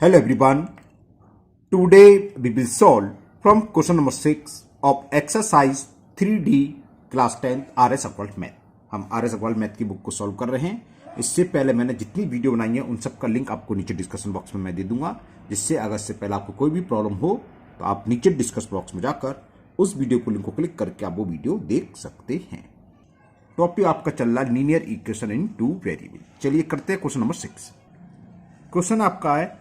Hello everyone. Today we will solve from question number 6 of exercise 3D class 10 RS Occult Math. हम RS Occult Math की book को solve कर रहे हैं। इससे पहले मैंने जितनी वीडियो बनाई है उन सब का लिंक आपको नीचे डिस्कशन बॉक्स में मैं दे दूंगा, जिससे अगर इससे पहले आपको कोई भी प्रॉब्लम हो तो आप नीचे डिस्कस बॉक्स में जाकर उस वीडियो को लिंक को क्लिक करके आप वो वीडियो देख सकते हैं। टॉपिक आपका चल रहा है linear equation in two variable. चलिए करते हैं क्वेश्चन नंबर 6। क्वेश्चन आपका है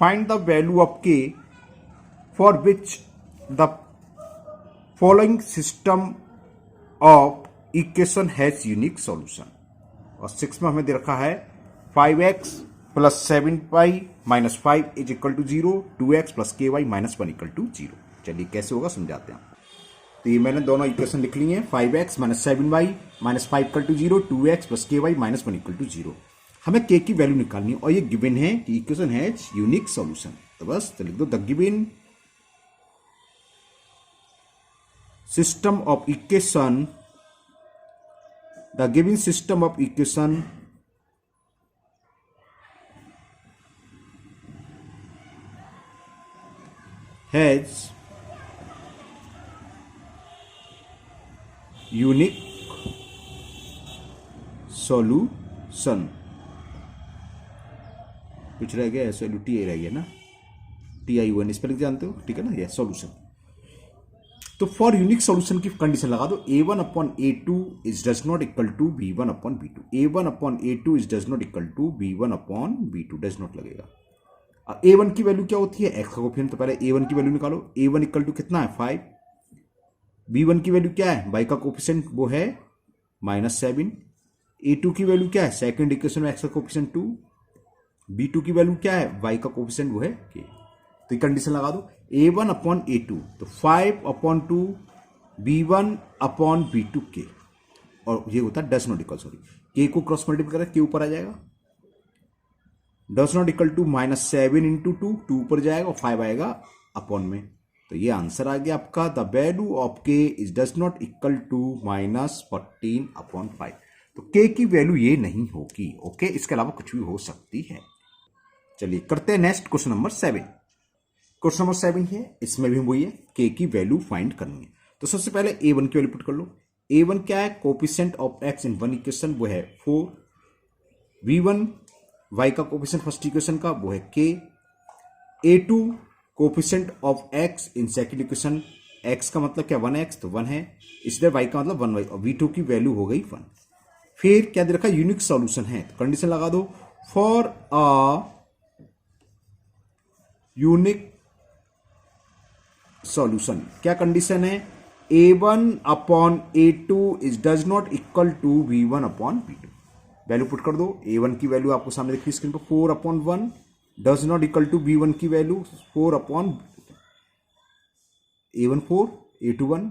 find the value of k for which the following system of equation has unique solution। और 6 में हमें दे रखा है 5x plus 7y minus 5 is equal to 0, 2x plus ky minus 1 equal to 0। चलिए कैसे होगा समझाते हैं। तो ये मैंने दोनों इक्वेशन लिख ली हैं, 5x minus 7y minus 5 equal to 0, 2x plus ky minus 1 equal to 0। हमें k की वैल्यू निकालनी है और ये गिवन है कि इक्वेशन हैज यूनिक सॉल्यूशन। तो बस तो लिख दो the given system of equation, the given system of equation has unique solution. कुछ रह गया, एस एल टी ए रह गया ना, टी आई वन स्पेलिंग जानते हो, ठीक है ना। ये सॉल्यूशन। तो फॉर यूनिक सॉल्यूशन की कंडीशन लगा दो a1 upon a2 is does not equal to b1 upon b2। a1 upon a2 is does not equal to b1 upon b2, does not लगेगा। अब a1 की वैल्यू क्या होती है, x का कोफिशिएंट। तो पहले a1 की वैल्यू निकालो। a1 इक्वल टू कितना है 5। b1 की वैल्यू क्या है, y का कोफिशिएंट वो है माइनस 7। a2 की वैल्यू क्या है, सेकंड इक्वेशन में x का कोफिशिएंट 2। b2 की वैल्यू क्या है, y का कोफिशिएंट वो है k। तो ये कंडीशन लगा दो a1 अपॉन a2, तो 5 upon 2 b1 upon b2 k, और ये होता है does not equal, sorry k को क्रॉस मल्टीप्लाई करें k ऊपर आ जाएगा, does not equal to minus 7 into 2 ऊपर जाएगा और 5 आएगा अपॉन में। तो ये आंसर आ गया आपका the value of k is does not equal to minus 14 upon 5। तो k की वैल्यू ये नहीं होगी, ओके। इसके अलावा कुछ भी हो सकती है। चलिए करते हैं next question number 7। Question number 7 है, इसमें भी वही है, k की वैल्यू फाइंड करनी है। तो सबसे पहले a1 की वैल्यू पुट कर लो। a1 क्या है, coefficient of x in one equation वो है 4। v1 y का कोफिशिएंट फर्स्ट इक्वेशन का वो है k। a2 coefficient of x in second equation, x का मतलब क्या 1x, तो 1 है, इसलिए y का मतलब 1y, और v2 की वैल्यू हो गई 1। फिर क्या दे रखा, यूनिक सॉल्यूशन है। तो कंडीशन लगा दो फॉर अ यूनिक सॉल्यूशन। क्या कंडीशन है, a1 upon a2 is does not equal to b1 upon b2। Value put कर दो। a1 की वैल्यू आपको सामने दिख रही है स्क्रीन पर 4 upon 1, does not equal to b1 की value 4 upon a1 4, a2 1,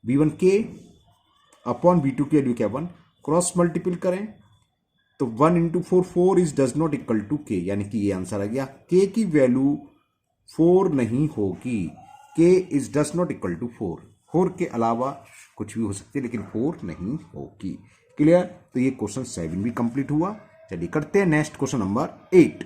b1 k upon b2 की वैल्यू क्या 1। क्रॉस मल्टीपल करें तो 1 into 4 4 is does not equal to k, यानी कि ये आंसर आ गया। k की वैल्यू 4 नहीं होगी, k is does not equal to 4 के अलावा कुछ भी हो सकती है लेकिन 4 नहीं होगी। क्लियर। तो ये क्वेश्चन 7 भी कंप्लीट हुआ। चलिए करते हैं नेक्स्ट क्वेश्चन नंबर 8।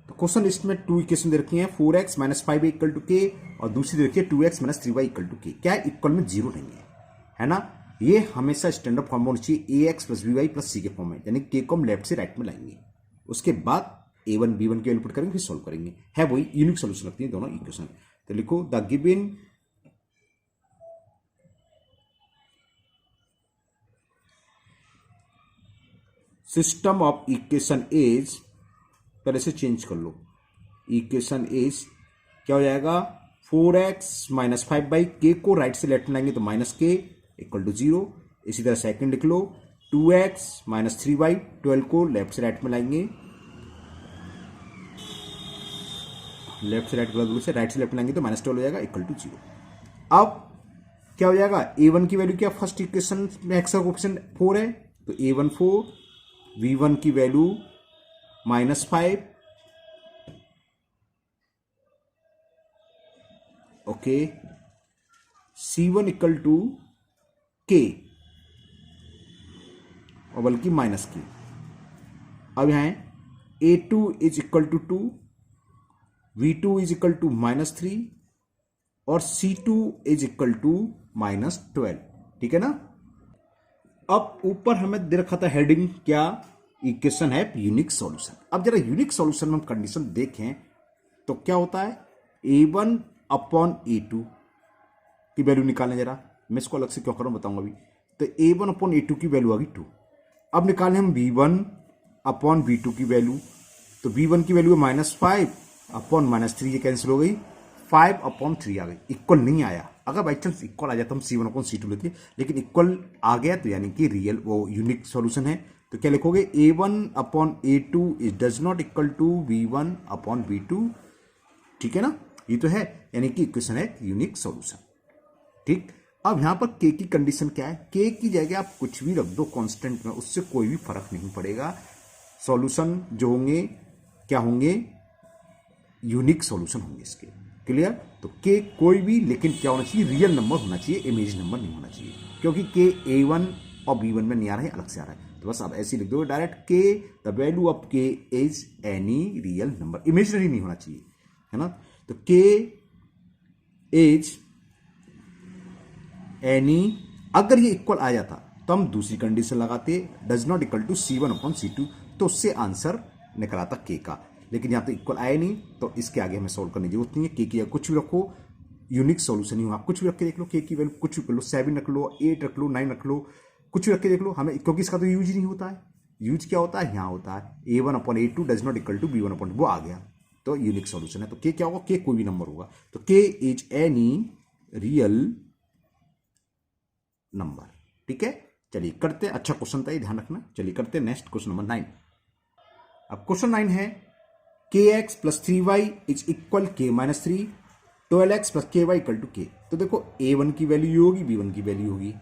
तो क्वेश्चन लिस्ट में 2 इक्वेशन दे रखी है, 4x minus 5 equal to k, और दूसरी दे रखी है 2x minus 3y equal to k। क्या इक्वल में 0 नहीं है ना। ये हमेशा स्टैंडर्ड फॉर्म में होना चाहिए, ax plus by plus c के फॉर्म में, यानी k को हम लेफ्ट से राइट में लाएंगे, उसके बाद a1 b1 की वैल्यू पुट करेंगे, फिर सॉल्व करेंगे। है वही यूनिक सॉल्यूशन लगती है दोनों इक्वेशन। तो लिखो the given system of equation is, पहले से चेंज कर लो, इक्वेशन इज क्या हो जाएगा, 4x माइनस 5 बाई के को राइट से लेफ्ट में लाएंगे तो माइनस के इक्वल टू 0। इसी तरह सेकंड लिख लो 2x माइनस 3 बाई 12 को लेफ्ट से राइट में लाएंगे, लेफ्ट से राइट से राइट से लेफ्ट में लाएंगे तो माइनस 12 हो जाएगा इक्वल टू 0। अब क्या हो जाएगा, a1 की वैल्यू क्या, फर्स्ट इक्वेशन में x का कोफिशिएंट 4 है, तो a1 4, v1 की वैल्यू minus 5, okay, c1 equal to k, और बल्कि माइनस k। अब यहां a2 is equal to 2, V2 is equal to -3 और C2 इज इक्वल टू -12। ठीक है ना। अब ऊपर हमें दे रखा था हेडिंग क्या, इक्वेशन है यूनिक सॉल्यूशन। अब जरा यूनिक सॉल्यूशन में हम कंडीशन देखें तो क्या होता है, A1 अपॉन A2 की वैल्यू निकालें। जरा मैं इसको अलग से क्यों कर रहा हूं बताऊंगा अभी। तो A1 अपॉन A2 की वैल्यू आ गई 2। अब निकालें हम V1 अपॉन V2 की वैल्यू। तो V1 की वैल्यू है -5 अपॉन -3, ये कैंसिल हो गई, 5 अपॉन 3 आ गई। इक्वल नहीं आया, अगर बाई चांस इक्वल आ जाता हम C1 अपॉन C2 लेते, लेकिन इक्वल आ गया तो यानी कि रियल वो यूनिक सॉल्यूशन है। तो क्या लिखोगे, A1 upon A2 is does not equal to V1 upon V2। ठीक है ना, ये तो है, यानी कि इक्वेशन है यूनिक सॉल्यूशन। ठीक, अब यहां पर k की कंडीशन क्या है, k की जगह आप कुछ भी रख दो कांस्टेंट में, उससे कोई भी फर्क नहीं पड़ेगा। सॉल्यूशन जो होंगे क्या होंगे, यूनिक सॉल्यूशन होंगे इसके। क्लियर। तो k कोई भी, लेकिन क्या होना चाहिए, रियल नंबर होना चाहिए, इमेज नंबर नहीं होना चाहिए, क्योंकि k A1 और B1 में नहीं आ रहा है, अलग से आ रहा है। तो बस आप ऐसे ही लिख दो direct, k the value of k is any real number, imaginary नहीं होना चाहिए, है ना। तो k इज एनी, अगर ये इक्वल आ जाता तो हम दूसरी कंडीशन लगाते, does not equal to C1 upon C2, तो उससे आंसर निकला था k का। लेकिन यहां तो इक्वल आया नहीं, तो इसके आगे हमें सोल्व करने की जरूरत नहीं है। k की कुछ भी रखो, यूनिक सॉल्यूशन ही हो, आप कुछ भी रख के देख लो, k की वैल्यू कुछ भी कर लो, 7 रख लो, 8 रख लो, 9 रख लो, कुछ भी रख के देख लो हमें, क्योंकि इसका तो यूज ही नहीं होता है। यूज क्या होता है, यहां होता है A1 upon A2 does not equal to B1 upon, वो आ गया तो यूनिक सॉल्यूशन है। तो k क्या होगा, k कोई भी नंबर होगा, तो k is any real number. ठीक है, चलिए करते हैं, अच्छा क्वेश्चन था ये, ध्यान रखना। चलिए करते हैं नेक्स्ट क्वेश्चन नंबर 9। अब क्वेश्चन 9 है, kx plus 3y is equal k minus 3, 12x plus ky equal to k। तो देखो A1 की वैल्यू ये होगी, B1 की वैल्यू होगी,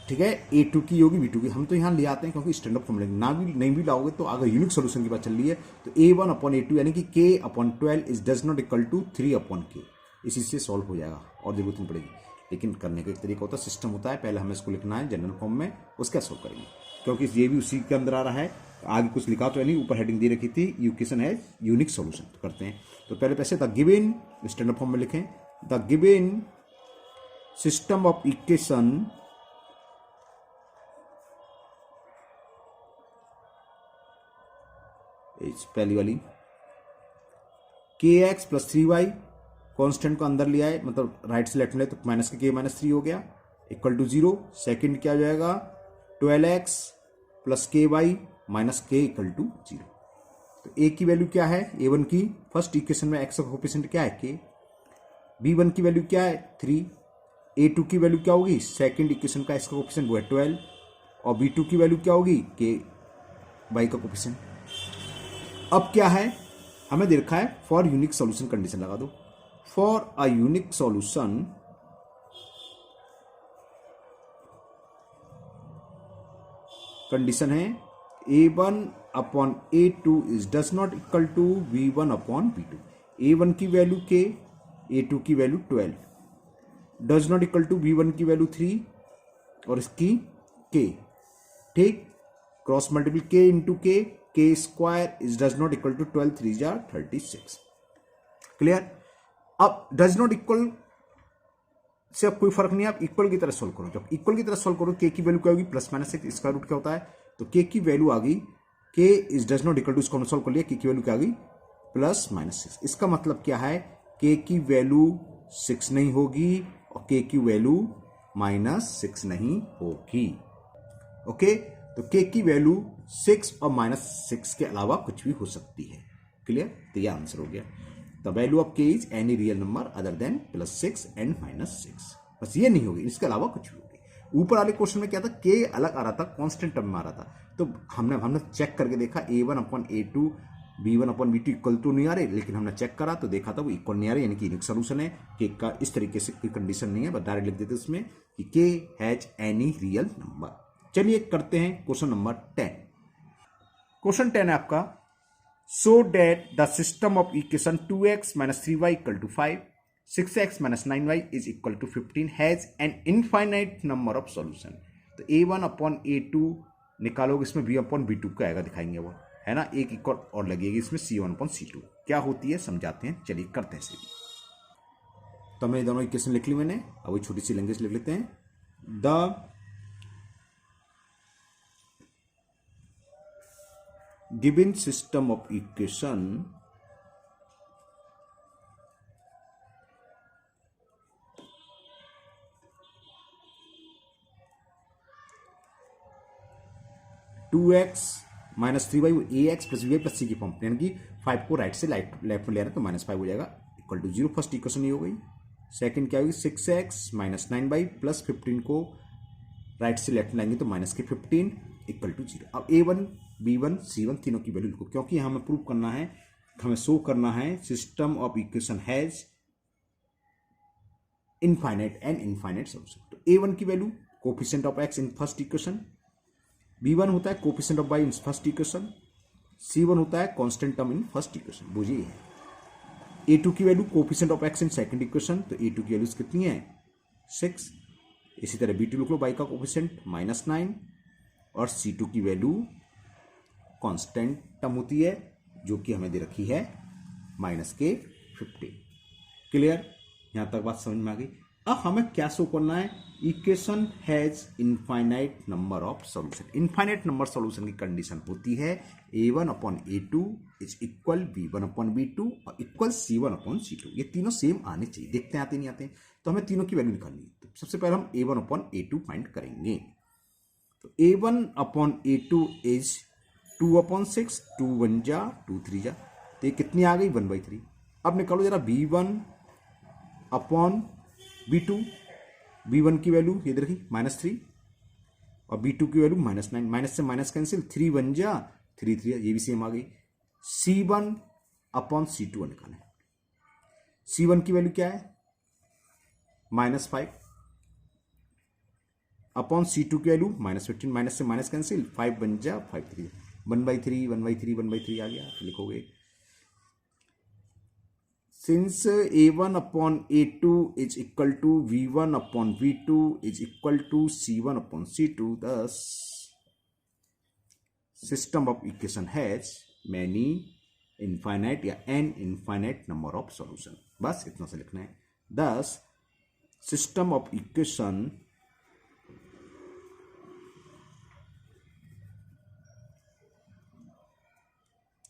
ठीक है, A2 की होगी, B2 की। हम तो यहां ले आते हैं क्योंकि स्टैंडर्ड फॉर्मूला ना भी नहीं भी लाओगे तो अगर यूनिक सॉल्यूशन की बात चल रही है तो A1 अपॉन A2 यानी कि k upon 12 is does not equal to 3 upon k, इसी से सॉल्व हो जाएगा और जरूरत नहीं पड़ेगी। लेकिन करने का एक तरीका होता है, सिस्टम होता है, पहले हमें इसको लिखना है जनरल फॉर्म में, उसका सॉल्व करेंगे, क्योंकि ये भी उसी के अंदर आ रहा है। आगे कुछ लिखा तो नहीं, ऊपर हेडिंग दे रखी थी इक्वेशन है यूनिक सॉल्यूशन। तो करते हैं, तो पहले पैसे द गिवन, स्टैंडर्ड फॉर्म में लिखें, the given system of equation पहली वाली kx प्लस 3y, कॉन्स्टेंट को अंदर लिया है, मतलब राइट से लेफ्ट में तो माइनस के k माइनस 3 हो गया, इक्वल टू 0। सेकेंड क्या हो जाएगा, 12x plus ky minus k equal to 0। तो a की वैल्यू क्या है, A1 की फर्स्ट इक्वेशन में x का कोएफिशिएंट क्या है k, B1 की वैल्यू क्या है 3, A2 की वैल्यू क्या होगी, सेकेंड इक्वेशन का x का कोएफिशिएंट वो है 12, और B2 की वैल्यू क्या होगी, k y का कोएफिशिएंट। अब क्या है, हमें दे रखा है फॉर यूनिक सॉल्यूशन, कंडीशन लगा दो, for a unique solution condition है A1 upon A2 is does not equal to V1 upon B2। A1 की वैल्यू k, A2 की value 12, does not equal to V1 की वैल्यू 3 और इसकी k। ठीक, cross multiple k into k square is does not equal to 12 3 जा 36। Clear. अब does not equal से अब कोई फर्क नहीं, आप इक्वल की तरह सोल्व करो। जब इक्वल की तरह सोल्व करो k की वैल्यू क्या होगी, प्लस माइनस 6, इसका रूट क्या होता है, तो k की वैल्यू आ गई, k is does not equal to, इसको हमने सोल्व कर लिया, k की वैल्यू क्या आ गई, प्लस माइनस 6। इसका मतलब क्या है, k की वैल्यू 6 नहीं होगी और k की वैल्यू -6 नहीं होगी। ओके, तो k की वैल्यू 6 और -6 के अलावा कुछ भी हो सकती है। क्लियर, तो यह आंसर हो गया। The value of k is any real number other than +6 and -6। बस ये नहीं होगी, इसके अलावा कुछ भी होगी। ऊपर वाले क्वेश्चन में क्या था, k अलग आ रहा था, कांस्टेंट टर्म में आ रहा था, तो हमने चेक करके देखा A1 upon A2 B1 upon B2 equal तो नहीं आ रहे, लेकिन हमने चेक करा तो देखा था वो इक्वल नहीं आ रहे, यानी कि यूनिक सॉल्यूशन है। k का इस तरीके से कोई कंडीशन नहीं है, बस डायरेक्ट लिख देते उसमें कि k has any real number. चलिए करते हैं क्वेश्चन नंबर 10। क्वेश्चन 10 है आपका, so that the system of equation 2x minus 3y equal to 5, 6x minus 9y is equal to 15 has an infinite number of solution. तो A1 upon A2 निकालोगे, इसमें B upon B2 का आएगा, दिखाएंगे वो है ना, एक इक्वल और लगेगी इसमें C1/C2 क्या होती है समझाते हैं, चलिए करते हैं इसे। तो हमने दोनों इक्वेशन लिख ली मैंने, अब वही छोटी सी लैंग्वेज लिख लेते हैं। The given system of equation two x minus 3y a x plus b y plus c की फॉर्म, यानी कि 5 को राइट से लेफ्ट में ले रहे हैं तो -5 हो जाएगा इक्वल टू 0। फर्स्ट इक्वेशन ये हो गई। सेकंड क्या होगी, 6x माइनस 9y प्लस 15 को राइट से लेफ्ट में लाएंगे तो -15 इक्वल टू 0। अब a1 b1 c1 तीनों की वैल्यू लिखो, क्योंकि हमें प्रूव करना है, हमें शो करना है system of equation has infinite and infinite solution. तो a1 की value coefficient of x in first equation, b1 होता है coefficient of y in first equation, c1 होता है constant term in first equation. वो ये है। a2 की value coefficient of x in second equation, तो a2 की वैल्यू कितनी है 6। इसी तरह b2 लिख लो, y का कोफिशिएंट -9 और c2 की वैल्यू कांस्टेंट टर्म होती है जो कि हमें दे रखी है -15। क्लियर, यहां तक बात समझ में आ गई। अब हमें क्या शो करना है, equation has infinite number of solution. Infinite number solution की कंडीशन होती है a1/a2 इज इक्वल b1/b2 और इक्वल c1/c2। ये तीनों सेम आने चाहिए, देखते हैं आते नहीं आते हैं। तो हमें तीनों की वैल्यू निकालनी है। तो सबसे पहले हम a1/a2 फाइंड करेंगे। तो a1/a2 इज 2/6, 2 1 जा 2 3 जा, तो ये कितनी आ गई 1/3। अब निकालो जरा b1/b2। b1 की वैल्यू ये देखी -3 और b2 की वैल्यू -9, माइनस से माइनस कैंसिल, 3 1 जा 3 3, ये भी सेम आ गई। c1/c2 निकालें। c1 की वैल्यू क्या है -5 अपॉन c2 की वैल्यू -15, माइनस से माइनस कैंसिल, 5 1 जा 5 3, 1/3 1/3 1/3 आ गया। लिखोगे since a1/a2 is equal to v1/v2 is equal to c1/c2, thus system of equation has many infinite या n infinite number of solution। बस इतना से लिखना है। thus system of equation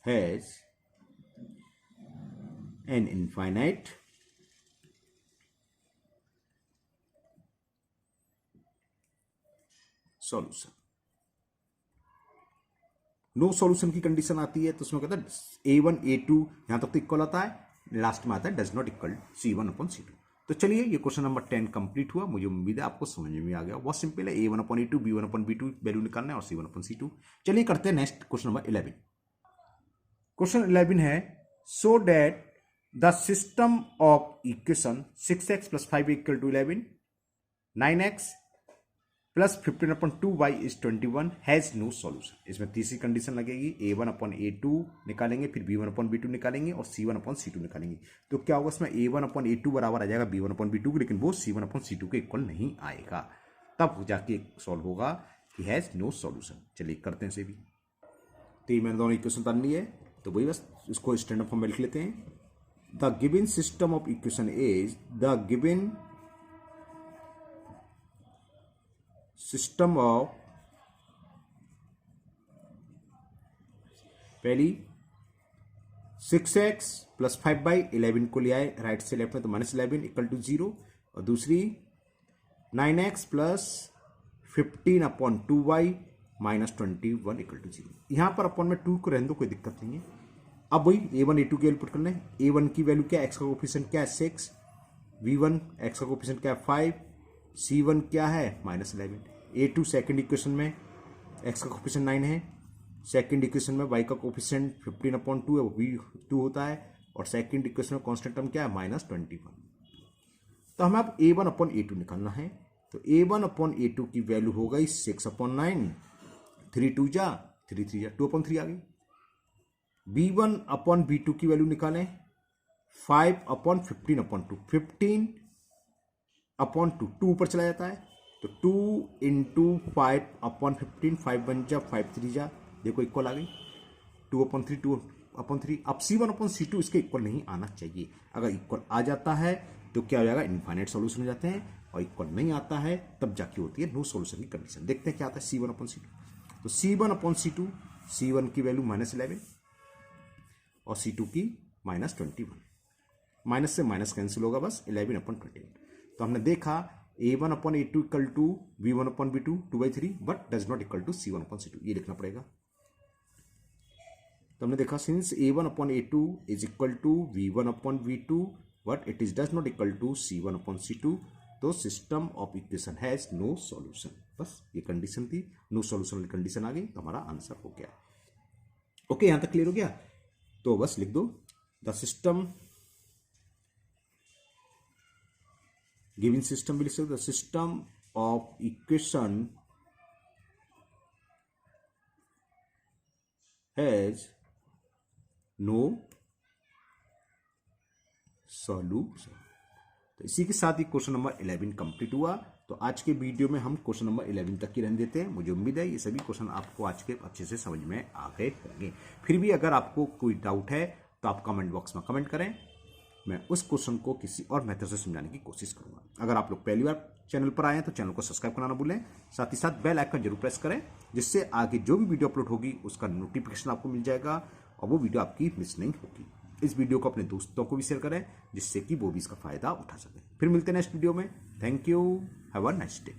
has an infinite solution. No solution की condition आती है तो उसमें कहता है a1/a2 यहां तक तो इक्वल आता है, लास्ट में आता है डज नॉट इक्वल c1/c2। तो चलिए ये क्वेश्चन नंबर 10 कंप्लीट हुआ। मुझे उम्मीद है आपको समझ में आ गया। बहुत सिंपल है, a1/a2 b1/b2 वैल्यू निकालना है और c1/c2। चलिए करते हैं नेक्स्ट क्वेश्चन नंबर 11। क्वेश्चन 11 है so that the system of equation 6x + 5y = 11, 9x + 15/2y = 21 has no solution. इसमें तीसरी कंडीशन लगेगी, a1/a2 निकालेंगे, फिर b1/b2 निकालेंगे और c1/c2 निकालेंगे। तो क्या होगा, इसमें a1/a2 बराबर आ जाएगा b1/b2 लेकिन वो c1/c2 के इक्वल नहीं आएगा। तब जाके सॉल्व होगा कि हैज नो सॉल्यूशन। चलिए करते हैं इसे भी। तो ये मैंने दोनों इक्वेशन उतार ली है, तो वही बस इसको स्टैंडर्ड फॉर्म में लिख लेते हैं। The given system of equation is the given system of, पहली 6x + 5y 11 को ले आए राइट से लेफ्ट में तो -11 = 0, और दूसरी 9x + 15/2y -21 = 0। यहां पर अपन में 2 को रहने दो, कोई दिक्कत नहीं है। अब वही a1/a2 की वैल्यू पुट करना है। a1 की वैल्यू क्या है, x का कोफिशिएंट क्या है 6, v1 x का कोफिशिएंट क्या है 5, c1 क्या है -11। a2 सेकंड इक्वेशन में x का कोफिशिएंट 9 है, सेकंड इक्वेशन में y का कोफिशिएंट 15/2 है, वो v2 होता है, और सेकंड इक्वेशन में कांस्टेंट टर्म क्या है -21। तो हमें अब a1/a2 निकालना है। तो a1/a2 की वैल्यू हो गई 6/9, 3 2 जा 3 3 जा 2/3 आ गई। b1/b2 की वैल्यू निकालें, 5/15/2, 15/2, 2 ऊपर चला जाता है तो 2 × 5/15, 5 1 जा 5 3 जा, देखो इक्वल आ गई। 2/3 2/3। अब C1/C2 इसके इक्वल नहीं आना चाहिए। अगर इक्वल आ जाता है तो क्या हो जाएगा, इनफाइनाइट सॉल्यूशन हो जाते हैं, और इक्वल नहीं आता है तब जाके होती है नो सॉल्यूशन की कंडीशन। देखते हैं क्या आता है C1/C2। तो C1/C2, C1 की वैल्यू -11 और C2 की -21। माइनस से माइनस कैंसिल होगा, बस 11/21। तो हमने देखा A1/A2 equal to V1/V2 2/3 but does not equal to C1/C2, ये लिखना पड़ेगा। तो हमने देखा since A1/A2 is equal to V1/V2 but it is does not equal to C1/C2, तो system of equation has no solution. बस ये कंडीशन थी, नो सॉल्यूशन वाली कंडीशन आ गई तो हमारा आंसर हो गया। ओके, यहां तक क्लियर हो गया। तो बस लिख दो द सिस्टम गिवन सिस्टम भी लिख सकते, the system of equation has no solution. तो इसी के साथ ही क्वेश्चन नंबर 11 कंप्लीट हुआ। तो आज के वीडियो में हम क्वेश्चन नंबर 11 तक ही रहने देते हैं। मुझे उम्मीद है ये सभी क्वेश्चन आपको आज के अच्छे से समझ में आ गए होंगे। फिर भी अगर आपको कोई डाउट है तो आप कमेंट बॉक्स में कमेंट करें, मैं उस क्वेश्चन को किसी और मेथड से समझाने की कोशिश करूंगा। अगर आप लोग पहली बार चैनल पर आए हैं तो चैनल को सब्सक्राइब करना ना भूलें, साथ ही साथ बेल आइकन जरूर प्रेस करें, जिससे आगे जो भी वीडियो अपलोड होगी उसका नोटिफिकेशन आपको मिल जाएगा और वो वीडियो आपकी मिस नहीं होगी। इस वीडियो को अपने दोस्तों को भी शेयर करें, जिससे कि वो भी इसका फायदा उठा सकें। फिर मिलते हैं नेक्स्ट वीडियो में। Thank you, have a nice day.